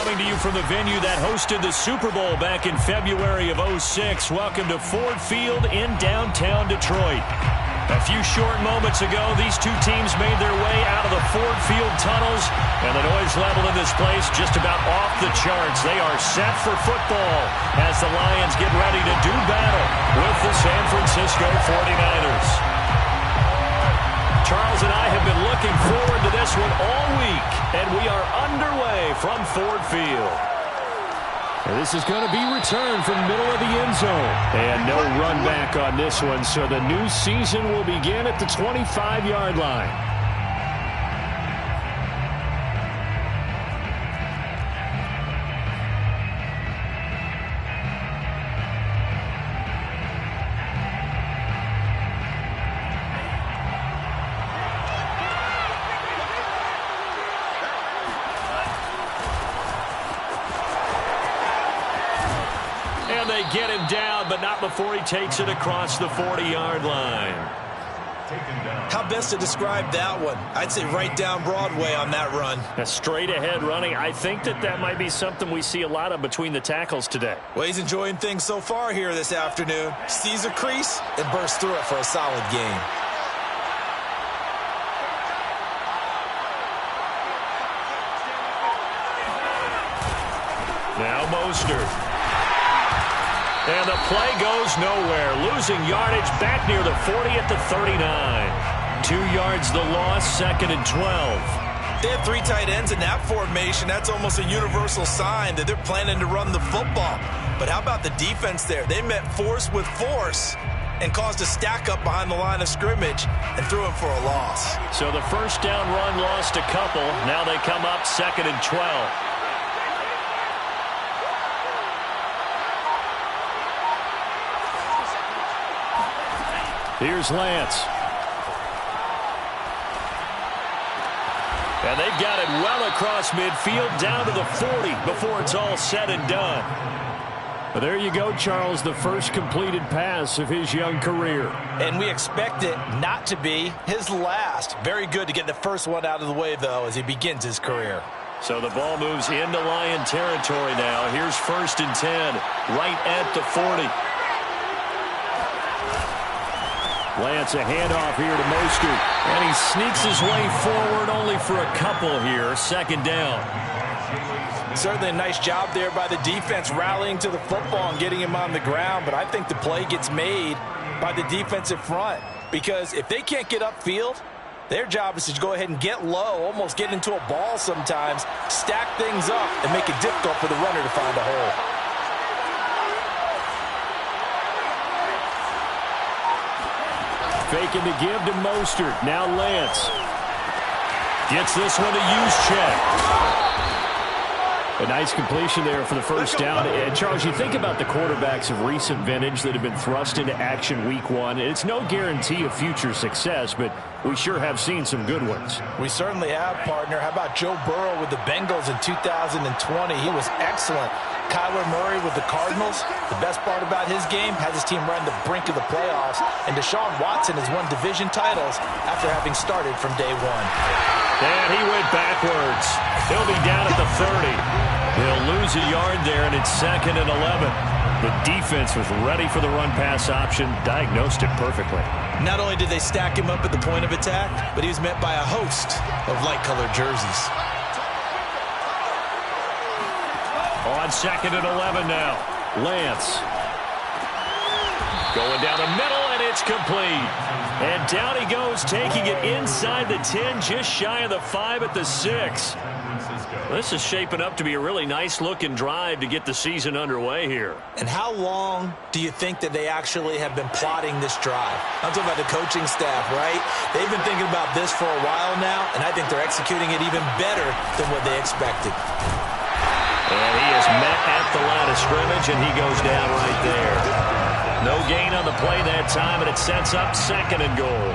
Coming to you from the venue that hosted the Super Bowl back in February of '06. Welcome to Ford Field in downtown Detroit. A few short moments ago, these two teams made their way out of the Ford Field tunnels, and the noise level in this place just about off the charts. They are set for football as the Lions get ready to do battle with the San Francisco 49ers. Charles and I have been looking forward to this one all week, and we are underway from Ford Field. And this is going to be returned from the middle of the end zone. And no run back on this one, so the new season will begin at the 25-yard line. Get him down, but not before he takes it across the 40-yard line. How best to describe that one? I'd say right down Broadway on that run. A straight-ahead running. I think that might be something we see a lot of between the tackles today. Well, he's enjoying things so far here this afternoon. Sees a crease and bursts through it for a solid gain. Now Mostert. And the play goes nowhere. Losing yardage back near the 40 at the 39. 2 yards the loss, 2nd and 12. They have 3 tight ends in that formation. That's almost a universal sign that they're planning to run the football. But how about the defense there? They met force with force and caused a stack up behind the line of scrimmage and threw it for a loss. So the first down run lost a couple. Now they come up 2nd and 12. Here's Lance. And they've got it well across midfield, down to the 40 before it's all said and done. Well, there you go, Charles, the first completed pass of his young career. And we expect it not to be his last. Very good to get the first one out of the way, though, as he begins his career. So the ball moves into Lion territory now. Here's 1st and 10, right at the 40. Lance, a handoff here to Mostert. And he sneaks his way forward only for a couple here. 2nd down. Certainly a nice job there by the defense rallying to the football and getting him on the ground. But I think the play gets made by the defensive front. Because if they can't get upfield, their job is to go ahead and get low, almost get into a ball sometimes, stack things up, and make it difficult for the runner to find a hole. Faking the give to Mostert. Now Lance. Gets this one to Juszczyk. A nice completion there for the first down. And Charles, you think about the quarterbacks of recent vintage that have been thrust into action week 1. It's no guarantee of future success, but we sure have seen some good ones. We certainly have, partner. How about Joe Burrow with the Bengals in 2020? He was excellent. Kyler Murray with the Cardinals. The best part about his game, has his team right on the brink of the playoffs. And Deshaun Watson has won division titles after having started from day 1. And he went backwards. He'll be down at the 30. He'll lose a yard there, and it's 2nd and 11. The defense was ready for the run-pass option, diagnosed it perfectly. Not only did they stack him up at the point of attack, but he was met by a host of light-colored jerseys. On 2nd and 11 now. Lance. Going down the middle, and it's complete. And down he goes, taking it inside the 10, just shy of the 5 at the 6. This is shaping up to be a really nice-looking drive to get the season underway here. And how long do you think that they actually have been plotting this drive? I'm talking about the coaching staff, right? They've been thinking about this for a while now, and I think they're executing it even better than what they expected. And he is met at the line of scrimmage, and he goes down right there. No gain on the play that time, and it sets up 2nd and goal.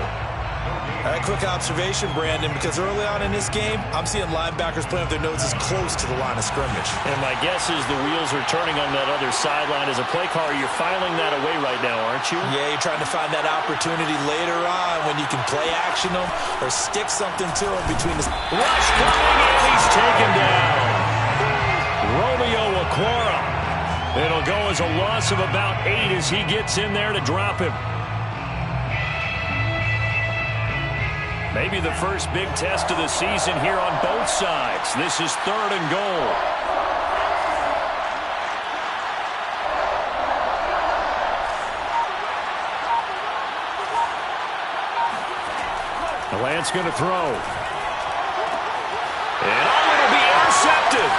A quick observation, Brandon, because early on in this game, I'm seeing linebackers playing with their noses close to the line of scrimmage. And my guess is the wheels are turning on that other sideline. As a play caller, you're filing that away right now, aren't you? Yeah, you're trying to find that opportunity later on when you can play action them or stick something to them between the... Rush coming, and he's taken down. of about 8 as he gets in there to drop him. Maybe the first big test of the season here on both sides. This is 3rd and goal. The Lance going to throw. And it'll be intercepted.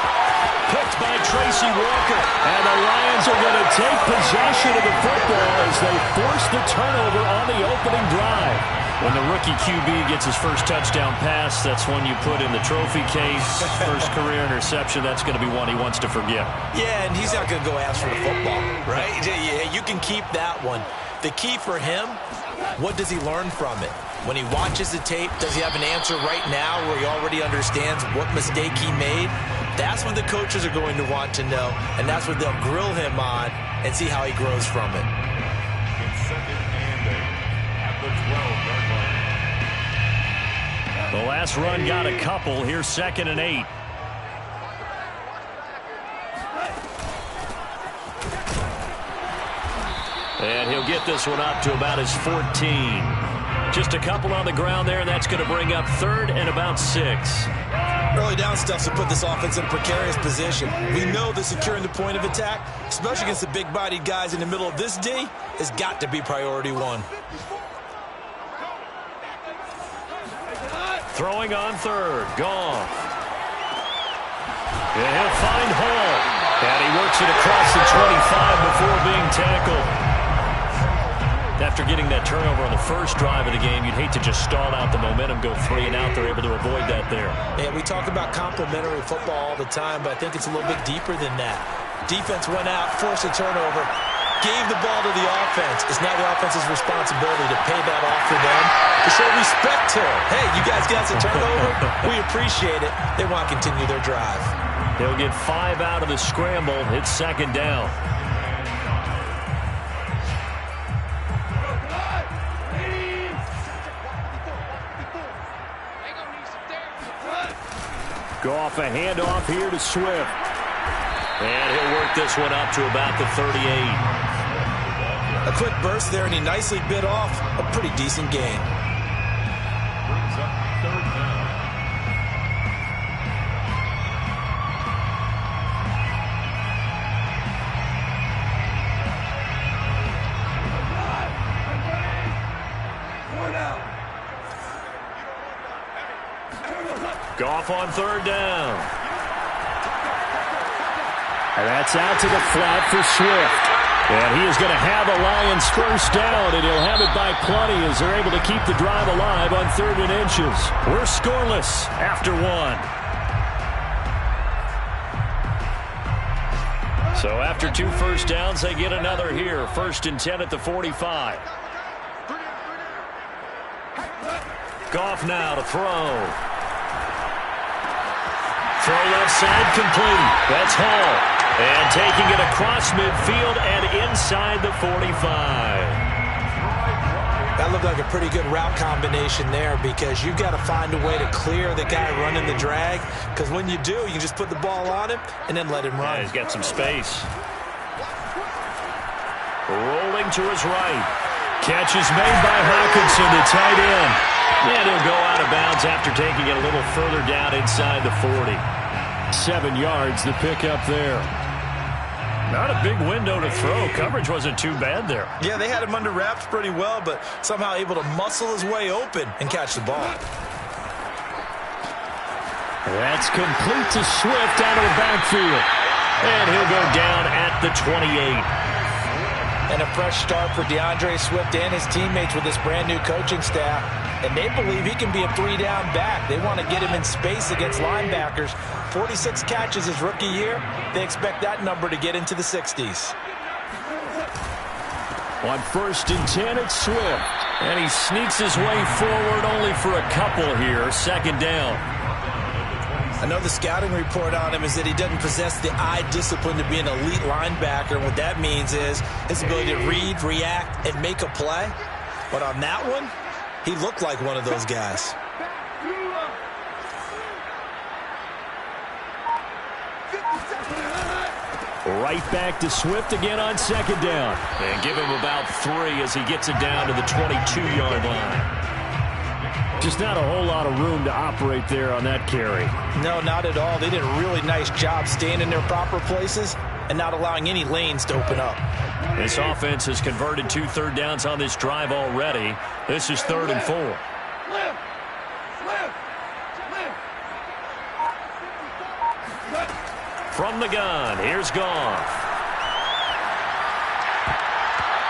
Picked by Tracy Walker. And the Lions are going to take possession of the football as they force the turnover on the opening drive. When the rookie QB gets his first touchdown pass, that's one you put in the trophy case. First career interception, that's going to be one he wants to forget. Yeah, and he's not going to go ask for the football, right? Yeah, you can keep that one. The key for him, what does he learn from it? When he watches the tape, does he have an answer right now where he already understands what mistake he made? That's what the coaches are going to want to know, and that's what they'll grill him on and see how he grows from it. The last run got a couple. Here's 2nd and 8. And he'll get this one up to about his 14. Just a couple on the ground there, and that's going to bring up 3rd and about 6. Early down stuff to put this offense in a precarious position. We know that securing the point of attack, especially against the big-bodied guys in the middle of this D, has got to be priority 1. Throwing on 3rd. Goff. And he'll find Hall. And he works it across the 25 before being tackled. After getting that turnover on the first drive of the game, you'd hate to just stall out the momentum, go 3 and out. They're able to avoid that there. Yeah, we talk about complementary football all the time, but I think it's a little bit deeper than that. Defense went out, forced a turnover, gave the ball to the offense. It's now the offense's responsibility to pay that off for them, to show respect to them. Hey, you guys got us a turnover. We appreciate it. They want to continue their drive. They'll get 5 out of the scramble. It's 2nd down. Goff, a handoff here to Swift. And he'll work this one up to about the 38. A quick burst there, and he nicely bit off a pretty decent gain. Brings up 3rd down. Goff on 3rd down. And that's out to the flat for Swift. And he is going to have a Lions first down, and he'll have it by plenty as they're able to keep the drive alive on 3rd and inches. We're scoreless after 1. So after 2 first downs, they get another here. 1st and 10 at the 45. Goff now to throw. Throw left side complete. That's Hall. And taking it across midfield and inside the 45. That looked like a pretty good route combination there, because you've got to find a way to clear the guy running the drag, because when you do, you just put the ball on him and then let him run. Yeah, he's got some space. Rolling to his right. Catch is made by Hawkinson, the tight end. And he'll go out of bounds after taking it a little further down inside the 40. 7 yards, the pickup there. Not a big window to throw. Coverage wasn't too bad there. Yeah, they had him under wraps pretty well, but somehow able to muscle his way open and catch the ball. That's complete to Swift out of the backfield. And he'll go down at the 28. And a fresh start for DeAndre Swift and his teammates with this brand-new coaching staff. And they believe he can be a 3-down back. They want to get him in space against linebackers. 46 catches his rookie year. They expect that number to get into the 60s. On 1st and 10, it's Swift. And he sneaks his way forward only for a couple here. 2nd down. I know the scouting report on him is that he doesn't possess the eye discipline to be an elite linebacker. What that means is his ability to read, react, and make a play. But on that one, he looked like one of those guys. Right back to Swift again on second down. And give him about 3 as he gets it down to the 22-yard line. Just not a whole lot of room to operate there on that carry. No, not at all. They did a really nice job staying in their proper places and not allowing any lanes to open up. This offense has converted 2 third downs on this drive already. This is 3rd and 4. From the gun, here's Goff.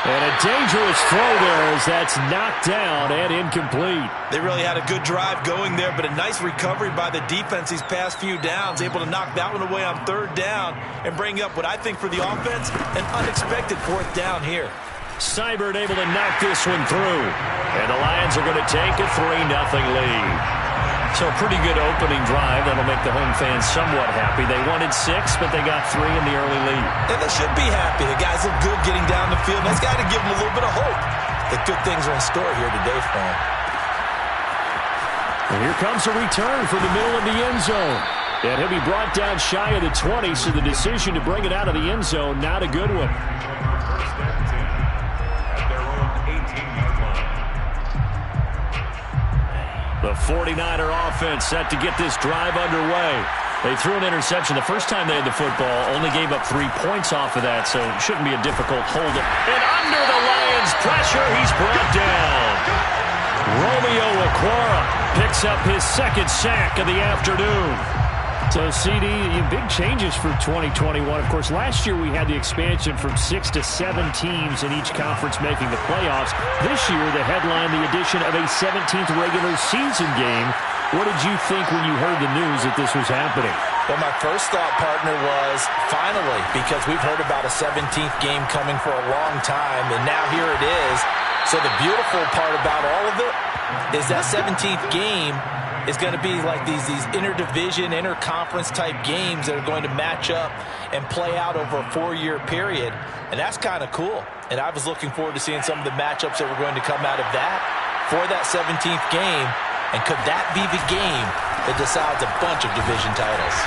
And a dangerous throw there as that's knocked down and incomplete. They really had a good drive going there, but a nice recovery by the defense these past few downs, able to knock that one away on 3rd down and bring up what I think for the offense, an unexpected 4th down here. Seibert able to knock this one through. And the Lions are going to take a 3-0 lead. So a pretty good opening drive. That'll make the home fans somewhat happy. They wanted 6, but they got 3 in the early lead. And they should be happy. The guys look good getting down the field. That's got to give them a little bit of hope that good things are in store here today for them. And here comes a return from the middle of the end zone. And he'll be brought down shy of the 20, so the decision to bring it out of the end zone, not a good one. First and 10 at their own 18-yard line. The 49er offense set to get this drive underway. They threw an interception the first time they had the football, only gave up 3 points off of that, so it shouldn't be a difficult hold. And under the Lions' pressure, he's brought down. Romeo Okwara picks up his 2nd sack of the afternoon. So, CD, big changes for 2021. Of course, last year we had the expansion from 6 to 7 teams in each conference making the playoffs. This year, the headline, the addition of a 17th regular season game. What did you think when you heard the news that this was happening? Well, my first thought, partner, was finally, because we've heard about a 17th game coming for a long time, and now here it is. So the beautiful part about all of it is that 17th game is going to be like these interdivision, interconference type games that are going to match up and play out over a 4-year period. And that's kind of cool. And I was looking forward to seeing some of the matchups that were going to come out of that for that 17th game. And could that be the game that decides a bunch of division titles?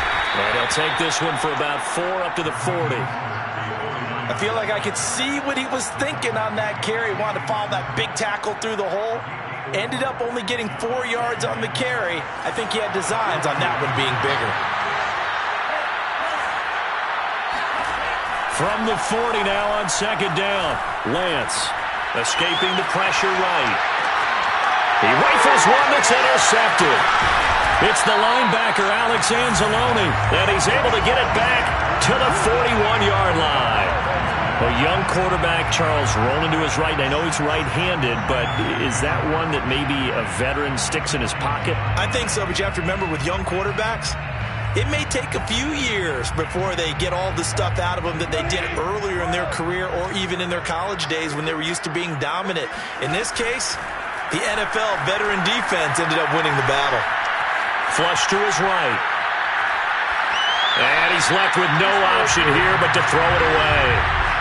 And he'll take this one for about 4 up to the 40. I feel like I could see what he was thinking on that carry. Wanted to follow that big tackle through the hole. Ended up only getting 4 yards on the carry. I think he had designs on that one being bigger. From the 40 now on 2nd down. Lance escaping the pressure right. He rifles one that's intercepted. It's the linebacker, Alex Anzalone, and he's able to get it back to the 41-yard line. A young quarterback, Charles, rolling to his right. I know he's right-handed, but is that one that maybe a veteran sticks in his pocket? I think so, but you have to remember with young quarterbacks, it may take a few years before they get all the stuff out of them that they did earlier in their career or even in their college days when they were used to being dominant. In this case, the NFL veteran defense ended up winning the battle. Flush to his right. And he's left with no option here but to throw it away.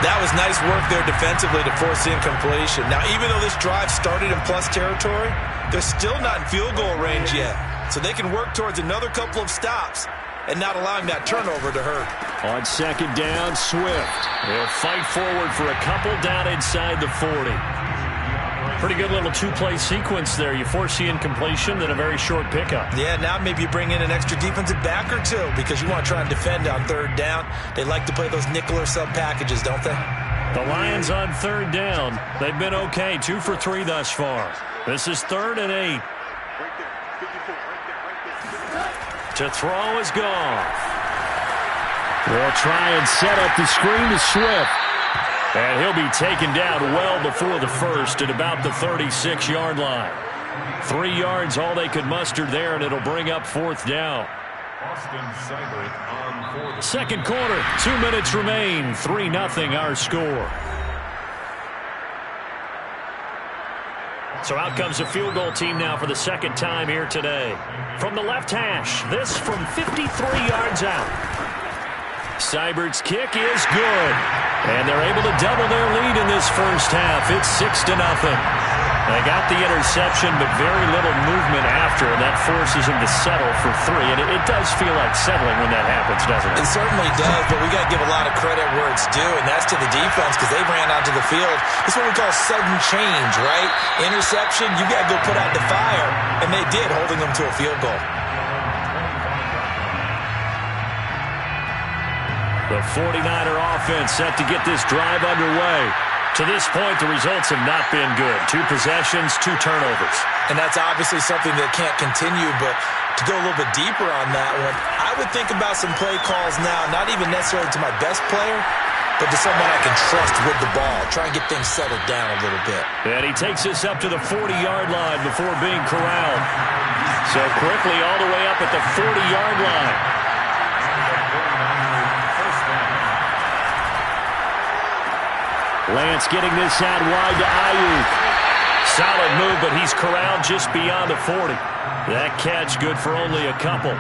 That was nice work there defensively to force the incompletion. Now, even though this drive started in plus territory, they're still not in field goal range yet. So they can work towards another couple of stops and not allowing that turnover to hurt. On 2nd down, Swift. They'll fight forward for a couple down inside the 40. Pretty good little 2-play sequence there. You force the incompletion, then a very short pickup. Yeah, now maybe you bring in an extra defensive back or two because you want to try and defend on 3rd down. They like to play those nickel or sub packages, don't they? The Lions on 3rd down. They've been okay, 2 for 3 thus far. This is 3rd and 8. To throw is Goff. They'll try and set up the screen to Swift. And he'll be taken down well before the first at about the 36-yard line. 3 yards, all they could muster there, and it'll bring up 4th down. Second quarter, 2 minutes remain. 3-0 our score. So out comes a field goal team now for the 2nd time here today. From the left hash, this from 53 yards out. Seibert's kick is good. And they're able to double their lead in this first half. It's 6-0. They got the interception, but very little movement after, and that forces him to settle for 3. And it does feel like settling when that happens, doesn't it? It certainly does, but we got to give a lot of credit where it's due, and that's to the defense because they ran onto the field. This is what we call sudden change, right? Interception, you got to go put out the fire, and they did, holding them to a field goal. The 49er offense set to get this drive underway. To this point, the results have not been good. 2 possessions, 2 turnovers. And that's obviously something that can't continue, but to go a little bit deeper on that one, I would think about some play calls now, not even necessarily to my best player, but to someone I can trust with the ball. Try and get things settled down a little bit. And he takes this up to the 40-yard line before being corralled. So quickly all the way up at the 40-yard line. Lance getting this out wide to Ayuk. Solid move, but he's corralled just beyond the 40. That catch good for only a couple.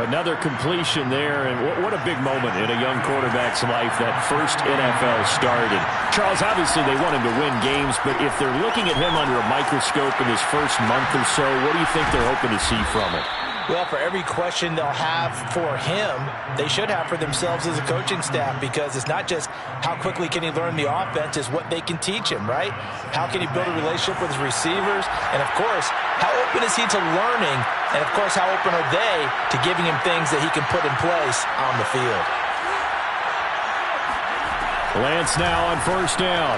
Another completion there, and what a big moment in a young quarterback's life, that first NFL started. Charles, obviously they want him to win games, but if they're looking at him under a microscope in his first month or so, what do you think they're hoping to see from him? Well, for every question they'll have for him, they should have for themselves as a coaching staff, because it's not just how quickly can he learn the offense, it's what they can teach him, right? How can he build a relationship with his receivers? And, of course, how open is he to learning? And, of course, how open are they to giving him things that he can put in place on the field? Lance now on first down.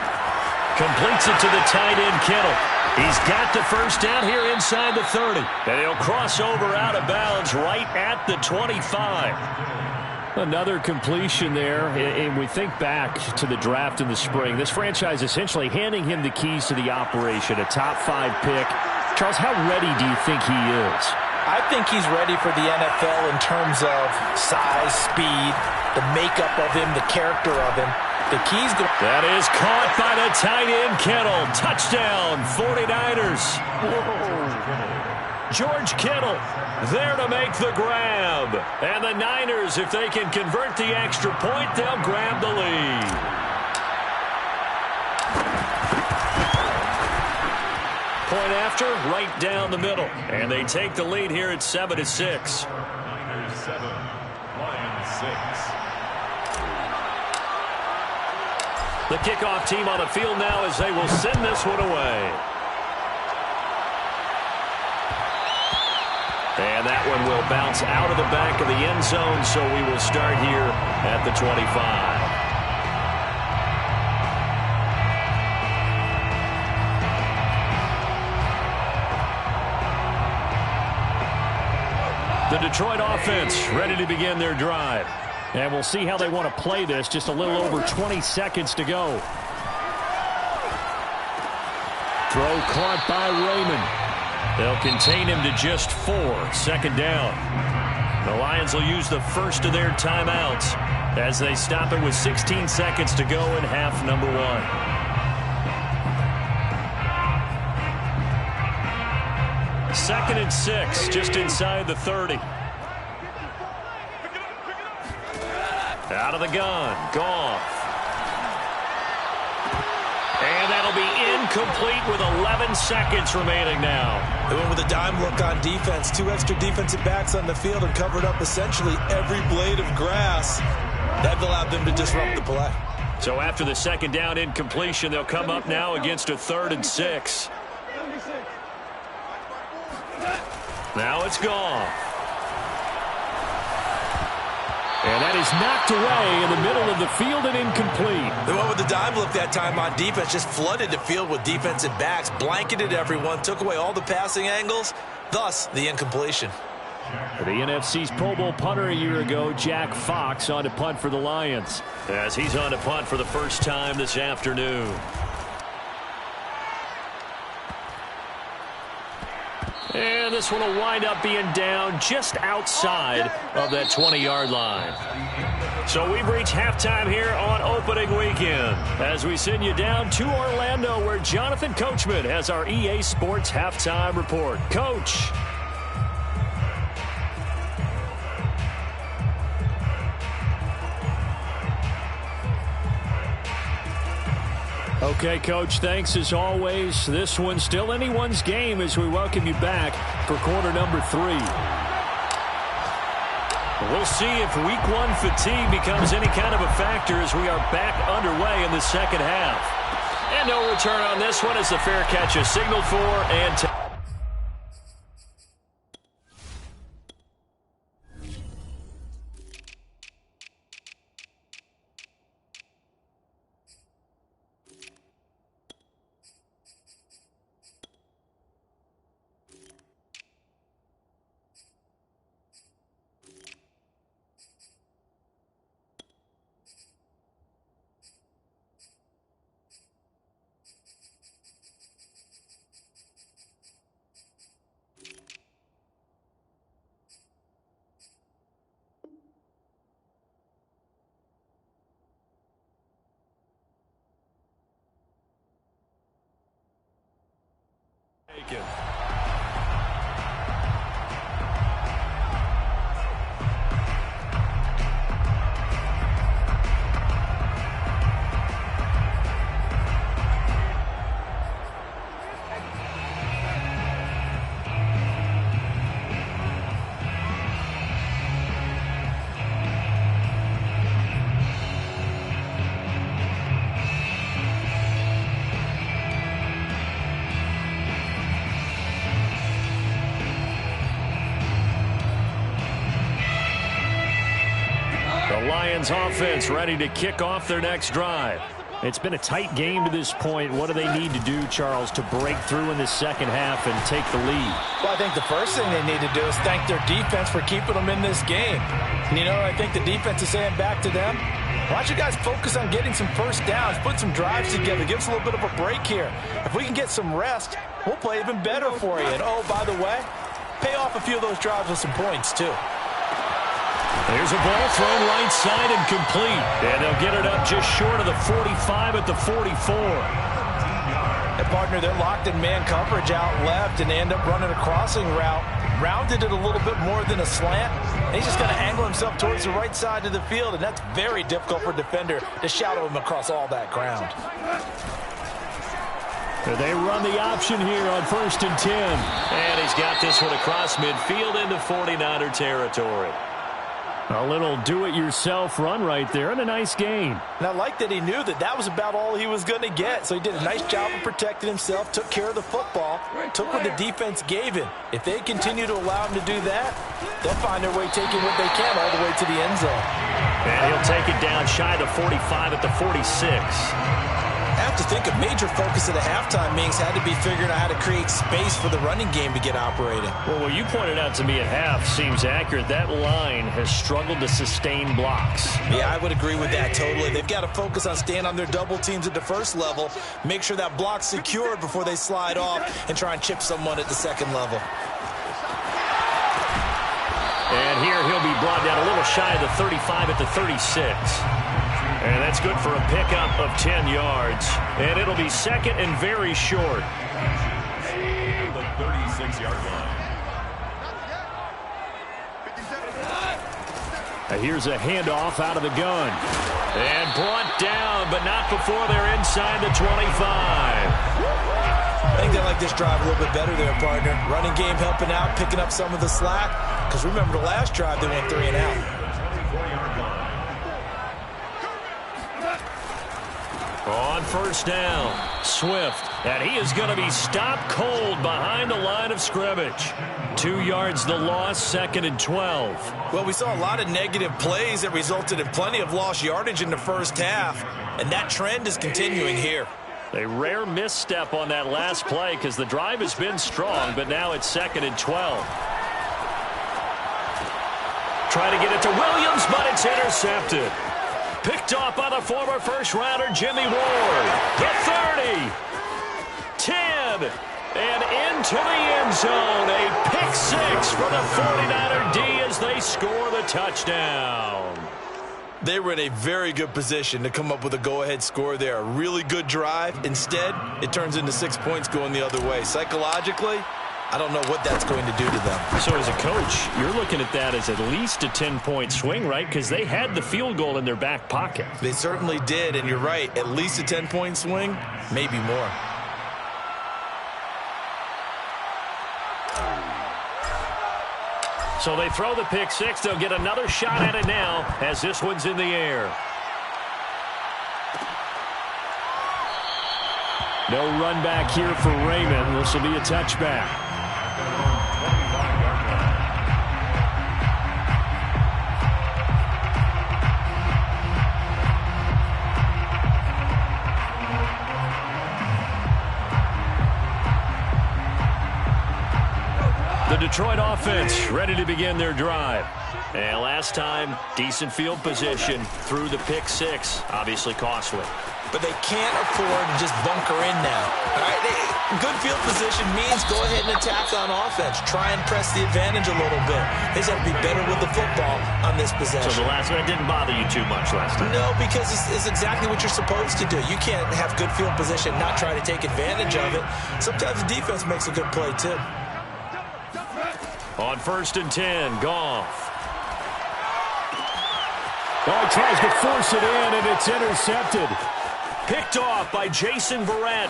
Completes it to the tight end, Kittle. He's got the first down here inside the 30. And he'll cross over out of bounds right at the 25. Another completion there, and we think back to the draft in the spring. This franchise essentially handing him the keys to the operation, a top 5 pick. Charles, how ready do you think he is? I think he's ready for the NFL in terms of size, speed, the makeup of him, the character of him. The key's going. That is caught by the tight end, Kittle. Touchdown, 49ers. George Kittle there to make the grab. And the Niners, if they can convert the extra point, they'll grab the lead. Point after, right down the middle. And they take the lead here at 7-6. Niners 7, Lions 6. The kickoff team on the field now as they will send this one away. And that one will bounce out of the back of the end zone, so we will start here at the 25. The Detroit offense ready to begin their drive. And we'll see how they want to play this. Just a little over 20 seconds to go. Throw caught by Raymond. They'll contain him to just 4. Second down. The Lions will use the first of their timeouts as they stop it with 16 seconds to go in half number 1. Second and 6, just inside the 30. Out of the gun, Goff. And that'll be incomplete with 11 seconds remaining now. They went with a dime look on defense. 2 extra defensive backs on the field and covered up essentially every blade of grass. That allowed them to disrupt the play. So after the second down incompletion, they'll come up now against a 3rd and 6. Now it's Goff. And that is knocked away in the middle of the field and incomplete. They went with the dime look that time on defense, just flooded the field with defensive backs, blanketed everyone, took away all the passing angles, thus the incompletion. The NFC's Pro Bowl punter a year ago, Jack Fox, on to punt for the Lions. As he's on to punt for the first time this afternoon. And this one will wind up being down just outside of that 20-yard line. So we've reached halftime here on opening weekend as we send you down to Orlando where Jonathan Coachman has our EA Sports halftime report. Coach. Okay, Coach, thanks as always. This one's still anyone's game as we welcome you back for quarter number 3. We'll see if week 1 fatigue becomes any kind of a factor as we are back underway in the second half. And no return on this one as the fair catch is signaled for and taken. The Lions offense ready to kick off their next drive. It's been a tight game to this point. What do they need to do, Charles, to break through in the second half and take the lead? Well, I think the first thing they need to do is thank their defense for keeping them in this game. And you know, I think the defense is saying back to them, why don't you guys focus on getting some first downs, put some drives together, give us a little bit of a break here. If we can get some rest, we'll play even better for you. And, oh, by the way, pay off a few of those drives with some points, too. There's a ball thrown right side and complete. And they'll get it up just short of the 45 at the 44. And, partner, they're locked in man coverage out left, and they end up running a crossing route. Rounded it a little bit more than a slant. And he's just going to angle himself towards the right side of the field, and that's very difficult for a defender to shadow him across all that ground. They run the option here on 1st and 10. And he's got this one across midfield into 49er territory. A little do-it-yourself run right there, and a nice gain. And I like that he knew that that was about all he was going to get. So he did a nice job of protecting himself, took care of the football, took what the defense gave him. If they continue to allow him to do that, they'll find their way taking what they can all the way to the end zone. And he'll take it down shy of the 45 at the 46. I have to think a major focus of the halftime meetings had to be figuring out how to create space for the running game to get operating. Well, what you pointed out to me at half seems accurate. That line has struggled to sustain blocks. Yeah, I would agree with that totally. They've got to focus on staying on their double teams at the first level, make sure that block's secured before they slide off and try and chip someone at the second level. And here he'll be brought down a little shy of the 35 at the 36. And that's good for a pickup of 10 yards. And it'll be second and very short. The 36-yard line. Here's a handoff out of the gun. And brought down, but not before they're inside the 25. I think they like this drive a little bit better there, partner. Running game helping out, picking up some of the slack. Because remember the last drive, they went 3 and out. On first down, Swift, and he is going to be stopped cold behind the line of scrimmage. 2 yards the loss, 2nd and 12. Well, we saw a lot of negative plays that resulted in plenty of lost yardage in the first half, and that trend is continuing here. A rare misstep on that last play because the drive has been strong, but now it's 2nd and 12. Trying to get it to Williams, but it's intercepted. Picked off by the former first-rounder Jimmy Ward. The 30, 10, and into the end zone. A pick six for the 49er D as they score the touchdown. They were in a very good position to come up with a go-ahead score there. A really good drive. Instead, it turns into 6 points going the other way. Psychologically, I don't know what that's going to do to them. So as a coach, you're looking at that as at least a 10-point swing, right? Because they had the field goal in their back pocket. They certainly did, and you're right. At least a 10-point swing, maybe more. So they throw the pick six. They'll get another shot at it now as this one's in the air. No run back here for Raymond. This will be a touchback. The Detroit offense ready to begin their drive. And last time, decent field position through the pick six. Obviously costly. But they can't afford to just bunker in now. All right, good field position means go ahead and attack on offense. Try and press the advantage a little bit. They just have to be better with the football on this possession. So the last one didn't bother you too much last time? No, because it's exactly what you're supposed to do. You can't have good field position, not try to take advantage of it. Sometimes the defense makes a good play, too. On 1st and 10, Goff. Oh, he tries to force it in, and it's intercepted. Picked off by Jason Verrett.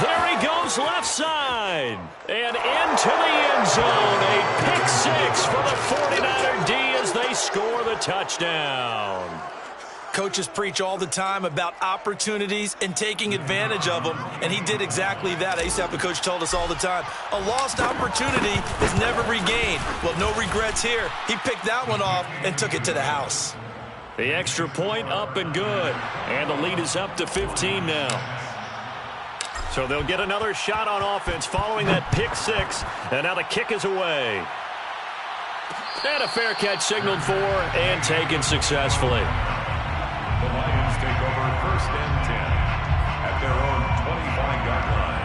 There he goes left side. And into the end zone. A pick six for the 49er D as they score the touchdown. Coaches preach all the time about opportunities and taking advantage of them, and he did exactly that. I used to have a coach told us all the time, a lost opportunity is never regained. Well, no regrets here. He picked that one off and took it to the house. The extra point up and good. And the lead is up to 15 now. So they'll get another shot on offense following that pick six. And now the kick is away. And a fair catch signaled for and taken successfully. The Lions take over 1st and 10 at their own 25-yard line.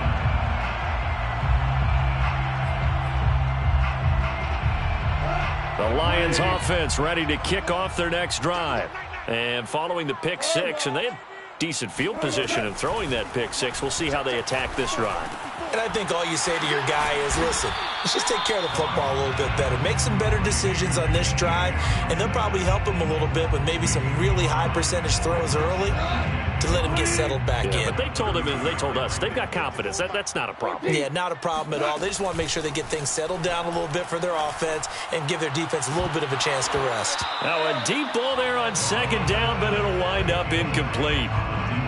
The Lions offense ready to kick off their next drive. And following the pick six, and they had decent field position in throwing that pick six. We'll see how they attack this drive. And I think all you say to your guy is, listen, let's just take care of the football a little bit better. Make some better decisions on this drive, and they'll probably help him a little bit with maybe some really high percentage throws early to let him get settled back in. But they told him and they told us they've got confidence. That's not a problem. Yeah, not a problem at all. They just want to make sure they get things settled down a little bit for their offense and give their defense a little bit of a chance to rest. Now a deep ball there on 2nd down, but it'll wind up incomplete.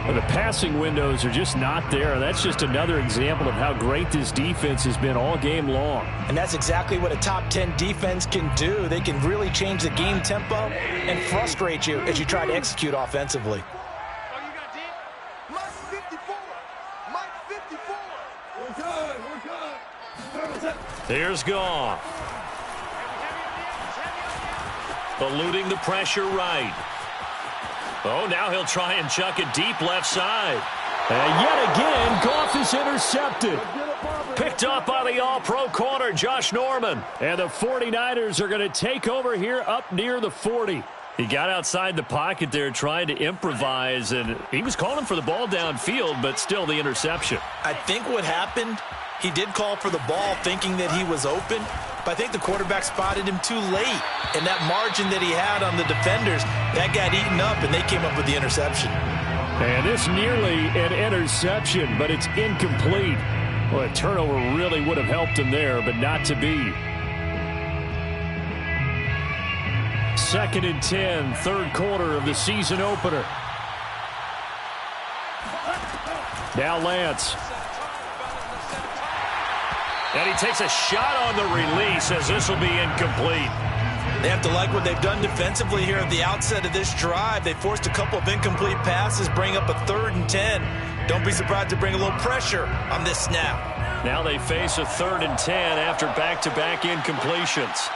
Well, the passing windows are just not there. That's just another example of how great this defense has been all game long. And that's exactly what a top 10 defense can do. They can really change the game tempo and frustrate you as you try to execute offensively. Here's Goff. Eluding the pressure right. Oh, now he'll try and chuck it deep left side. And yet again, Goff is intercepted. Picked up by the all-pro corner, Josh Norman. And the 49ers are going to take over here up near the 40. He got outside the pocket there trying to improvise, and he was calling for the ball downfield, but still the interception. I think what happened, he did call for the ball thinking that he was open, but I think the quarterback spotted him too late. And that margin that he had on the defenders, that got eaten up, and they came up with the interception. And it's nearly an interception, but it's incomplete. Well, a turnover really would have helped him there, but not to be. 2nd and 10, 3rd quarter of the season opener. Now Lance. And he takes a shot on the release as this will be incomplete. They have to like what they've done defensively here at the outset of this drive. They forced a couple of incomplete passes, bring up a 3rd and 10. Don't be surprised to bring a little pressure on this snap. Now they face a 3rd and 10 after back-to-back incompletions.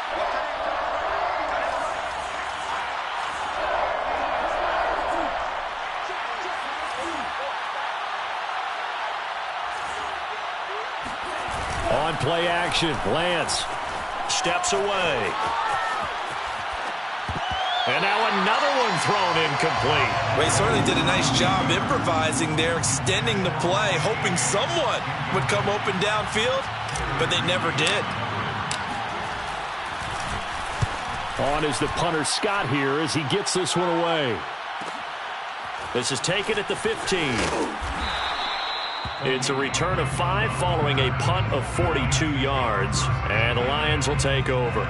On play action, Lance steps away. And now another one thrown incomplete. Well, he certainly did a nice job improvising there, extending the play, hoping someone would come open downfield, but they never did. On is the punter Scott here as he gets this one away. This is taken at the 15. It's a return of 5 following a punt of 42 yards. And the Lions will take over.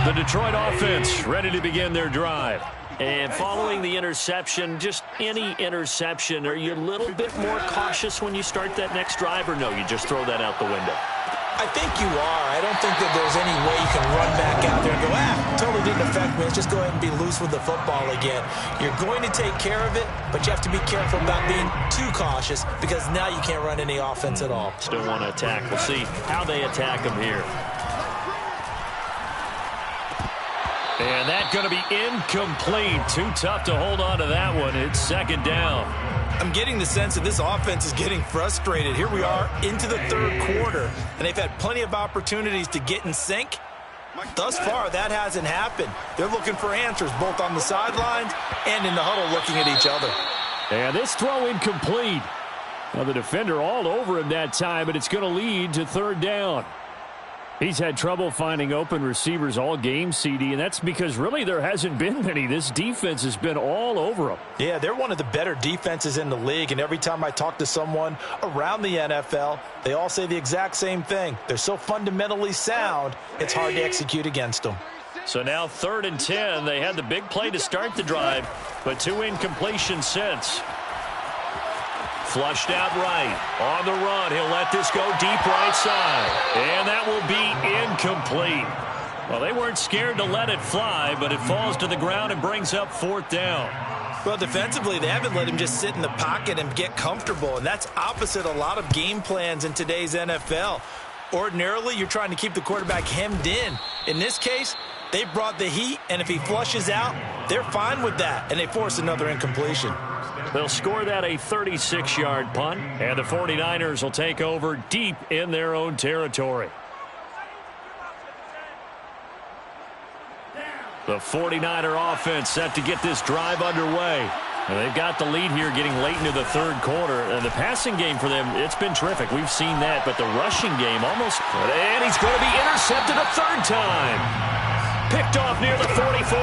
The Detroit offense ready to begin their drive. And following the interception, just any interception, are you a little bit more cautious when you start that next drive, or no, you just throw that out the window? I think you are. I don't think that there's any way you can run back out there and go, totally didn't affect me. Let's just go ahead and be loose with the football again. You're going to take care of it, but you have to be careful about being too cautious because now you can't run any offense at all. Still want to attack. We'll see how they attack them here. And that's going to be incomplete. Too tough to hold on to that one. It's second down. I'm getting the sense that this offense is getting frustrated. Here we are into the third quarter, and they've had plenty of opportunities to get in sync. Thus far, that hasn't happened. They're looking for answers both on the sidelines and in the huddle looking at each other. And this throw incomplete. Well, the defender all over him that time, but it's going to lead to third down. He's had trouble finding open receivers all game, CD, and that's because really there hasn't been many. This defense has been all over them. Yeah, they're one of the better defenses in the league, and every time I talk to someone around the NFL, they all say the exact same thing. They're so fundamentally sound, it's hard to execute against them. So now 3rd and 10. They had the big play to start the drive, but 2 incompletions since. Flushed out right. On the run. He'll let this go deep right side. And that will be incomplete. Well, they weren't scared to let it fly, but it falls to the ground and brings up 4th down. Well, defensively, they haven't let him just sit in the pocket and get comfortable, and that's opposite a lot of game plans in today's NFL. Ordinarily, you're trying to keep the quarterback hemmed in. In this case, they brought the heat, and if he flushes out, they're fine with that, and they force another incompletion. They'll score that a 36-yard punt, and the 49ers will take over deep in their own territory. The 49er offense set to get this drive underway. And they've got the lead here getting late into the third quarter. And the passing game for them, it's been terrific. We've seen that. But the rushing game almost... And he's going to be intercepted a third time. Picked off near the 44.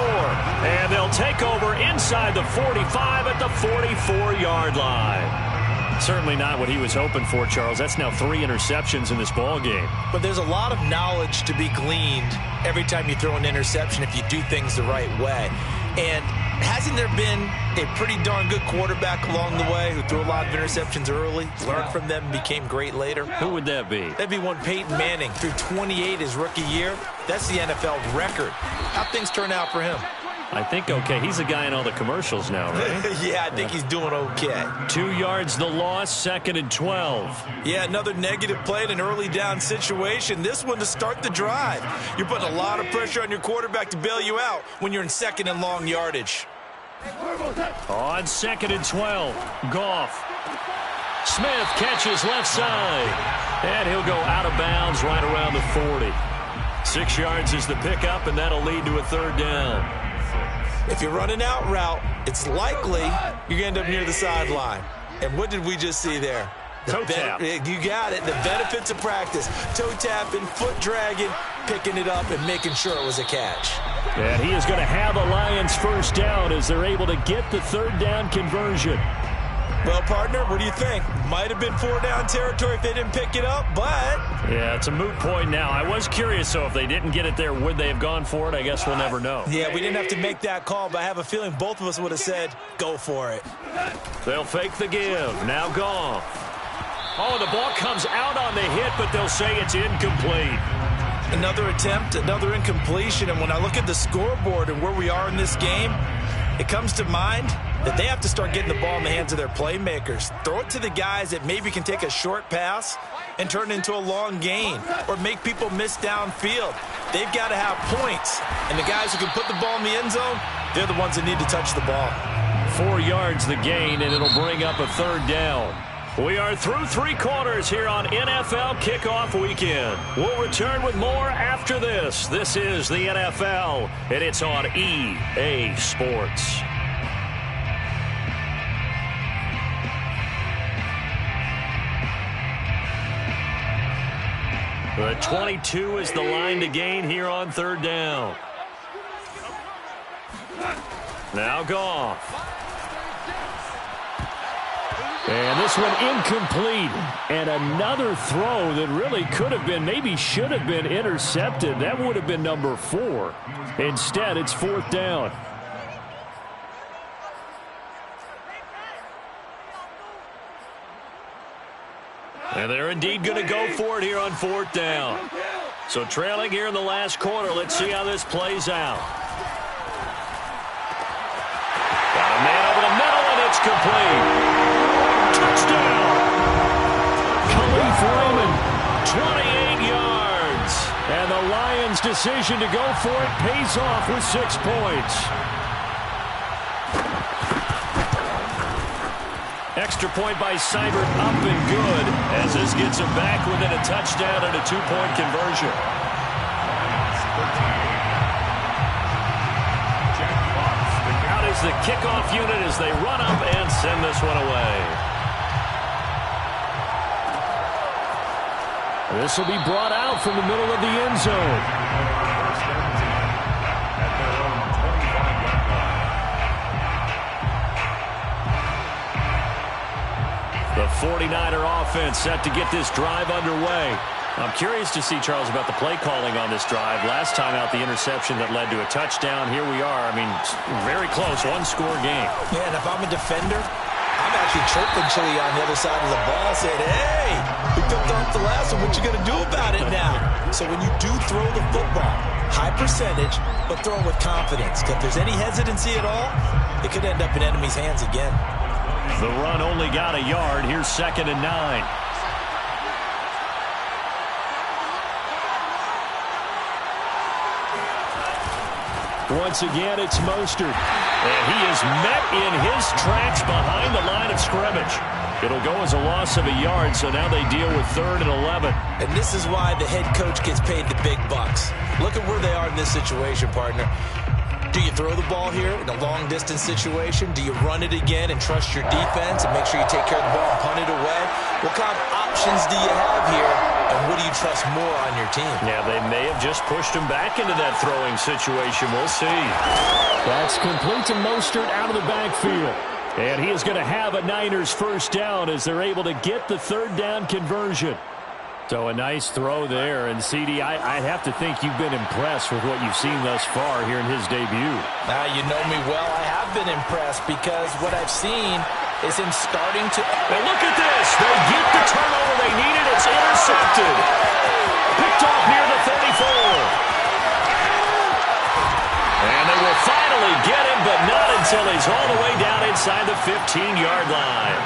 And they'll take over inside the 45 at the 44-yard line. Certainly not what he was hoping for, Charles. That's now 3 interceptions in this ball game. But there's a lot of knowledge to be gleaned every time you throw an interception if you do things the right way. And hasn't there been a pretty darn good quarterback along the way who threw a lot of interceptions early, learned from them, and became great later? Who would that be? That'd be one Peyton Manning. Threw 28 his rookie year. That's the NFL record. How'd things turn out for him? I think okay. He's the guy in all the commercials now, right? Yeah, I think he's doing okay. 2 yards the loss, 2nd and 12. Yeah, another negative play in an early down situation. This one to start the drive. You're putting a lot of pressure on your quarterback to bail you out when you're in 2nd and long yardage. On 2nd and 12, Goff. Smith catches left side. And he'll go out of bounds right around the 40. 6 yards is the pickup, and that'll lead to a third down. If you're running out route, it's likely you're going to end up near the sideline. And what did we just see there? Toe tap. You got it. The benefits of practice. Toe tapping, foot dragging, picking it up, and making sure it was a catch. And he is going to have a Lions first down as they're able to get the third down conversion. Well, partner, what do you think? Might have been 4-down territory if they didn't pick it up, but... Yeah, it's a moot point now. I was curious, so if they didn't get it there, would they have gone for it? I guess we'll never know. Yeah, we didn't have to make that call, but I have a feeling both of us would have said, go for it. They'll fake the give. Now Goff. Oh, the ball comes out on the hit, but they'll say it's incomplete. Another attempt, another incompletion, and when I look at the scoreboard and where we are in this game, it comes to mind that they have to start getting the ball in the hands of their playmakers. Throw it to the guys that maybe can take a short pass and turn it into a long gain or make people miss downfield. They've got to have points, and the guys who can put the ball in the end zone, they're the ones that need to touch the ball. 4 yards the gain, and it'll bring up a third down. We are through 3 quarters here on NFL Kickoff Weekend. We'll return with more after this. This is the NFL, and it's on EA Sports. The 22 is the line to gain here on 3rd down. Now Goff. And this one incomplete. And another throw that really could have been, maybe should have been intercepted. That would have been number 4. Instead, it's 4th down. And they're indeed going to go for it here on 4th down. So trailing here in the last quarter. Let's see how this plays out. Got a man over the middle, and it's complete. Touchdown! Khalif Raymond, 28 yards. And the Lions' decision to go for it pays off with 6 points. Extra point by Seibert, up and good, as this gets him back within a touchdown and a 2-point conversion. Out is the kickoff unit as they run up and send this one away. This will be brought out from the middle of the end zone. The 49er offense set to get this drive underway. I'm curious to see, Charles, about the play calling on this drive. Last time out, the interception that led to a touchdown. Here we are. I mean, very close, 1-score game. Yeah, and if I'm a defender, I'm actually chirping Chili on the other side of the ball, saying, hey, we picked off the last one. What you going to do about it now? So when you do throw the football, high percentage, but throw it with confidence. If there's any hesitancy at all, it could end up in enemy's hands again. The run only got a yard. Here's 2nd and 9. Once again, it's Mostert. And he is met in his tracks behind the line of scrimmage. It'll go as a loss of a yard, so now they deal with 3rd and 11. And this is why the head coach gets paid the big bucks. Look at where they are in this situation, partner. Do you throw the ball here in a long-distance situation? Do you run it again and trust your defense and make sure you take care of the ball and punt it away? What kind of options do you have here, and what do you trust more on your team? Yeah, they may have just pushed him back into that throwing situation. We'll see. That's complete to Mostert out of the backfield. And he is going to have a Niners 1st down as they're able to get the 3rd down conversion. So a nice throw there. And, CD, I'd have to think you've been impressed with what you've seen thus far here in his debut. Now, you know me well. I have been impressed because what I've seen is him starting to... And look at this. They get the turnover they needed. It's intercepted. Picked off near the 34. And they will finally get him, but not until he's all the way down inside the 15-yard line.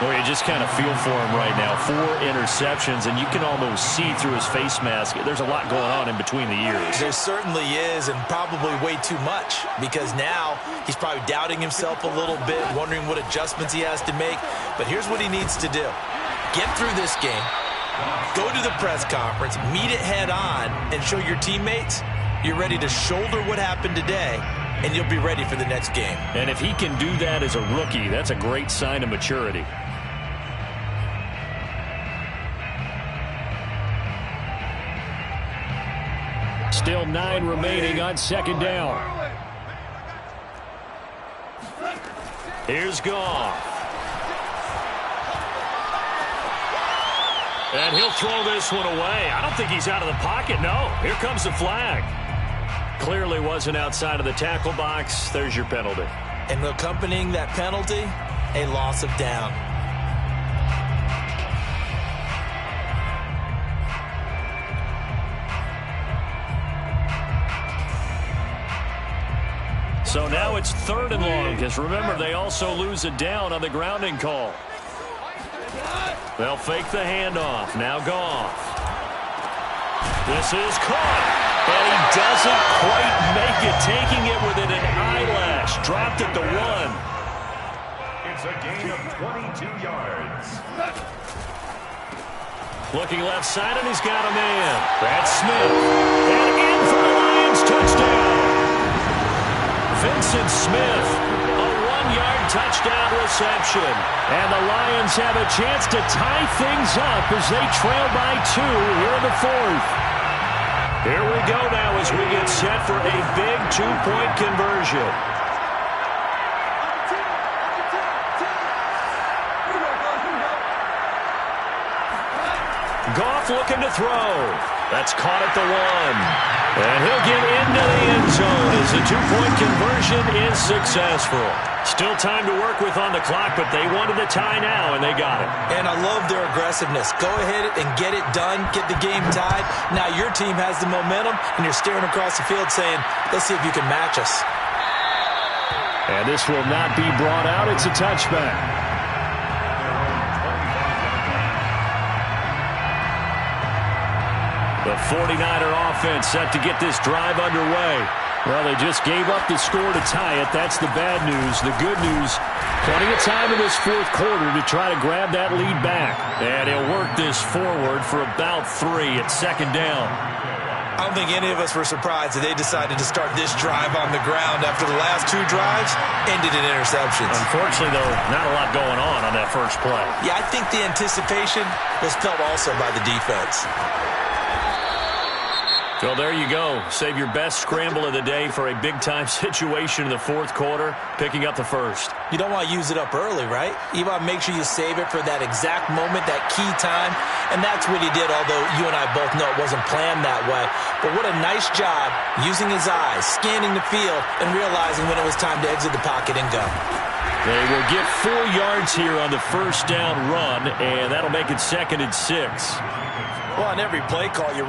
Well, you just kind of feel for him right now. 4 interceptions, and you can almost see through his face mask. There's a lot going on in between the ears. There certainly is, and probably way too much, because now he's probably doubting himself a little bit, wondering what adjustments he has to make. But here's what he needs to do. Get through this game, go to the press conference, meet it head on, and show your teammates you're ready to shoulder what happened today, and you'll be ready for the next game. And if he can do that as a rookie, that's a great sign of maturity. Still 9 remaining on 2nd down. Here's Goff. And he'll throw this one away. I don't think he's out of the pocket. No, here comes the flag. Clearly wasn't outside of the tackle box. There's your penalty. And accompanying that penalty, a loss of down. So now it's 3rd and long, because remember, they also lose a down on the grounding call. They'll fake the handoff. Now Goff. This is caught. And he doesn't quite make it, taking it within an eyelash. Dropped at the 1. That's a gain of 22 yards. Looking left side, and he's got a man. That's Smith. And in for the Lions touchdown. Vincent Smith, a 1-yard touchdown reception. And the Lions have a chance to tie things up as they trail by 2 here in the 4th. Here we go now as we get set for a big 2-point conversion. Goff looking to throw. That's caught at the 1. And he'll get into the end zone as the 2-point conversion is successful. Still time to work with on the clock, but they wanted the tie now, and they got it. And I love their aggressiveness. Go ahead and get it done, get the game tied. Now your team has the momentum, and you're staring across the field saying, let's see if you can match us. And this will not be brought out. It's a touchback. The 49er offense set to get this drive underway. Well, they just gave up the score to tie it. That's the bad news. The good news, plenty of time in this 4th quarter to try to grab that lead back. And he'll work this forward for about 3 at 2nd down. I don't think any of us were surprised that they decided to start this drive on the ground after the last 2 drives ended in interceptions. Unfortunately, though, not a lot going on that first play. Yeah, I think the anticipation was felt also by the defense. Well, there you go. Save your best scramble of the day for a big-time situation in the 4th quarter, picking up the 1st. You don't want to use it up early, right? You want to make sure you save it for that exact moment, that key time, and that's what he did, although you and I both know it wasn't planned that way. But what a nice job using his eyes, scanning the field, and realizing when it was time to exit the pocket and go. They will get 4 yards here on the 1st down run, and that'll make it 2nd and 6. Well, on every play call, you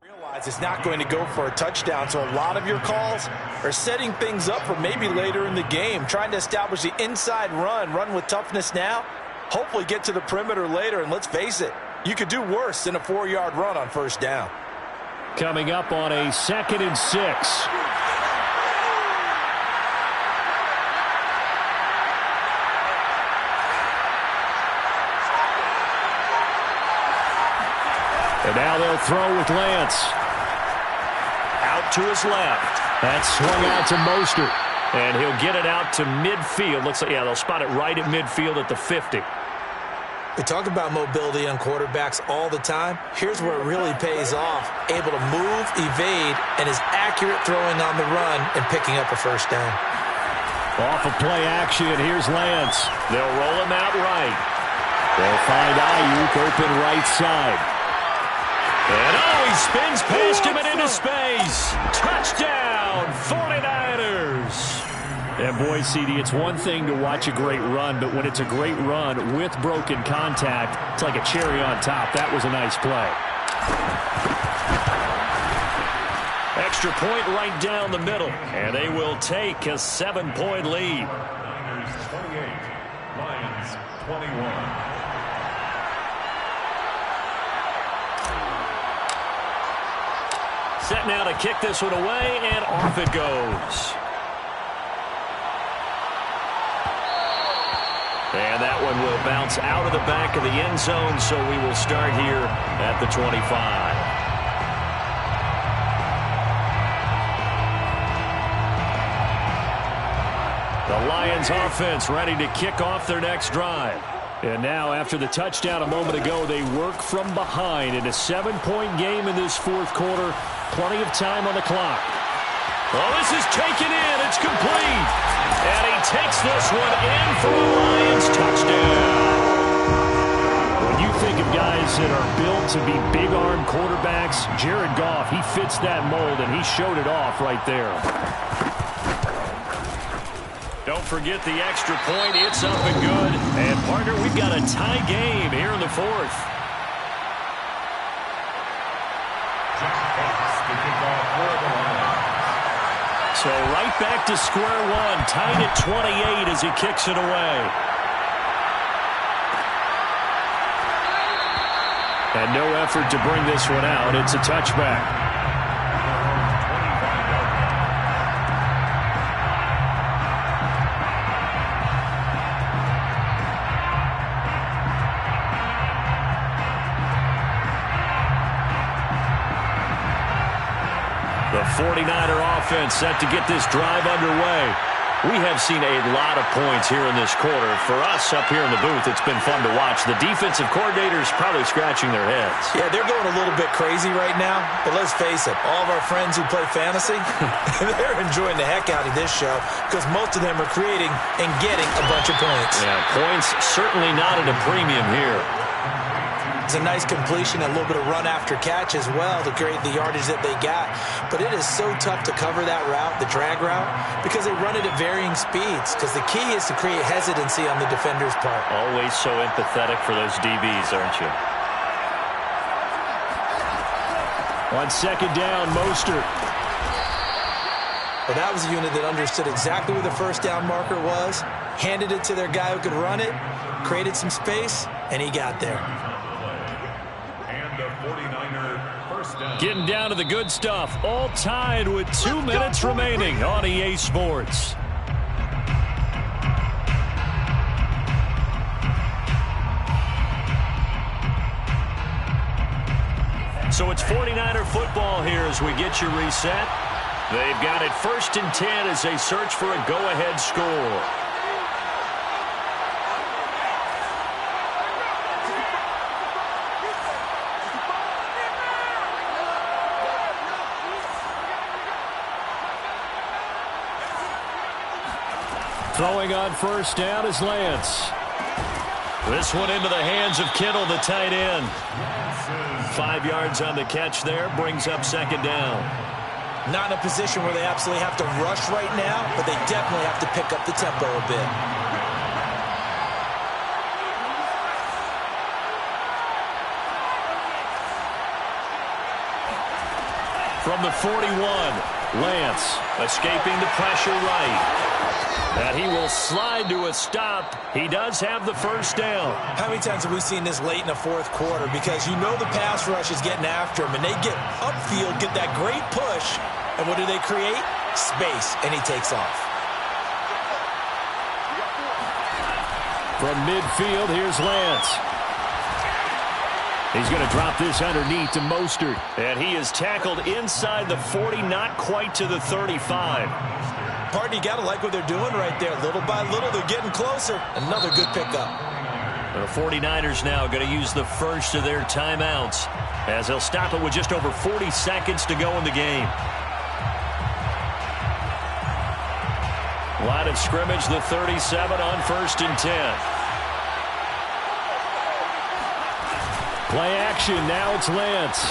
realize it's not going to go for a touchdown, so a lot of your calls are setting things up for maybe later in the game, trying to establish the inside run with toughness now, hopefully get to the perimeter later, and let's face it, you could do worse than a 4-yard run on 1st down. Coming up on a 2nd and 6. And now they'll throw with Lance. Out to his left. That's swung out to Mostert. And he'll get it out to midfield. Looks like, yeah, they'll spot it right at midfield at the 50. We talk about mobility on quarterbacks all the time. Here's where it really pays off. Able to move, evade, and is accurate throwing on the run and picking up a 1st down. Off of play action, here's Lance. They'll roll him out right. They'll find Ayuk open right side. And he spins past him and into space. Touchdown, 49ers. And boy, CD, it's one thing to watch a great run, but when it's a great run with broken contact, it's like a cherry on top. That was a nice play. Extra point right down the middle. And they will take a 7-point lead. Niners 28, Lions 21. Set now to kick this one away, and off it goes. And that one will bounce out of the back of the end zone, so we will start here at the 25. The Lions offense ready to kick off their next drive. And now, after the touchdown a moment ago, they work from behind in a 7-point game in this 4th quarter. Plenty of time on the clock. Oh, this is taken in. It's complete. And he takes this one in for a Lions touchdown. When you think of guys that are built to be big-arm quarterbacks, Jared Goff, he fits that mold, and he showed it off right there. No Don't forget the extra point. It's up and good. And, partner, we've got a tie game here in the fourth. So right back to square one. Tied at 28 as he kicks it away. And no effort to bring this one out. It's a touchback. The 49er offense set to get this drive underway. We have seen a lot of points here in this quarter. For us up here in the booth, it's been fun to watch. The defensive coordinators probably scratching their heads. Yeah, they're going a little bit crazy right now. But let's face it, all of our friends who play fantasy, they're enjoying the heck out of this show because most of them are creating and getting a bunch of points. Yeah, points certainly not at a premium here. It's a nice completion, a little bit of run after catch as well to create the yardage that they got. But it is so tough to cover that route, the drag route, because they run it at varying speeds. Because the key is to create hesitancy on the defender's part. Always so empathetic for those DBs, aren't you? On second down, Mostert. Well, that was a unit that understood exactly where the first down marker was, handed it to their guy who could run it, created some space, and he got there. Getting down to the good stuff. All tied with 2 minutes remaining on EA Sports. So it's 49er football here as we get you reset. They've got it 1st and 10 as they search for a go-ahead score. Throwing on first down is Lance. This one into the hands of Kittle, the tight end. 5 yards on the catch there, brings up second down. Not in a position where they absolutely have to rush right now, but they definitely have to pick up the tempo a bit. From the 41, Lance escaping the pressure right. And he will slide to a stop. He does have the first down. How many times have we seen this late in the fourth quarter? Because you know the pass rush is getting after him, and they get upfield, get that great push, and what do they create? Space, and he takes off. From midfield, here's Lance. He's going to drop this underneath to Mostert. And he is tackled inside the 40, not quite to the 35. Partner, you got to like what they're doing right there. Little by little, they're getting closer. Another good pickup. The 49ers now going to use the first of their timeouts as they'll stop it with just over 40 seconds to go in the game. Line of scrimmage, the 37 on 1st and 10. Play action, now it's Lance.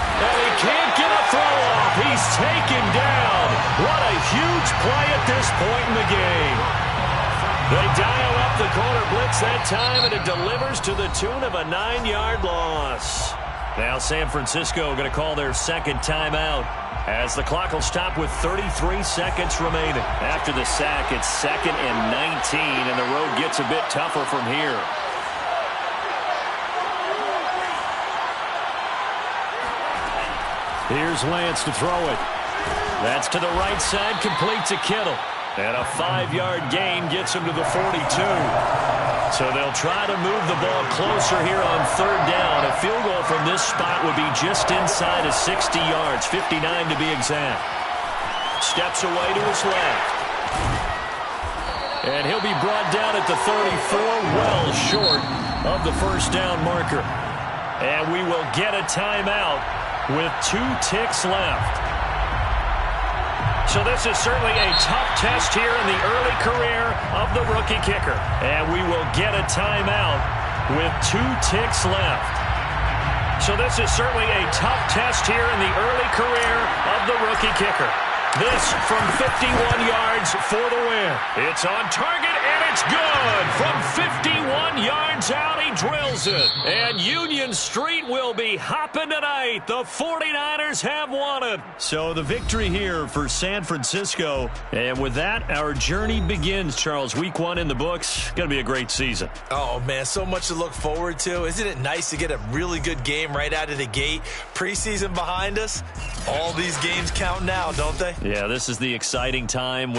And he can't get a throw off. He's taken down. What a huge play at this point in the game. They dial up the corner blitz that time, and it delivers to the tune of a 9-yard loss. Now San Francisco going to call their second timeout as the clock will stop with 33 seconds remaining. After the sack, it's 2nd and 19, and the road gets a bit tougher from here. Here's Lance to throw it. That's to the right side, complete to Kittle. And a 5-yard gain gets him to the 42. So they'll try to move the ball closer here on 3rd down. A field goal from this spot would be just inside of 60 yards, 59 to be exact. Steps away to his left. And he'll be brought down at the 34, well short of the first down marker. And we will get a timeout with 2 ticks left. So this is certainly a tough test here in the early career of the rookie kicker. And we will get a timeout with 2 ticks left. So this is certainly a tough test here in the early career of the rookie kicker. This from 51 yards for the win. It's on target, and it's good. From 51 yards out, he drills it. And Union Street will be hopping tonight. The 49ers have won it. So the victory here for San Francisco. And with that, our journey begins, Charles. Week 1 in the books. Going to be a great season. Oh, man, so much to look forward to. Isn't it nice to get a really good game right out of the gate? Preseason behind us. All these games count now, don't they? Yeah, this is the exciting time.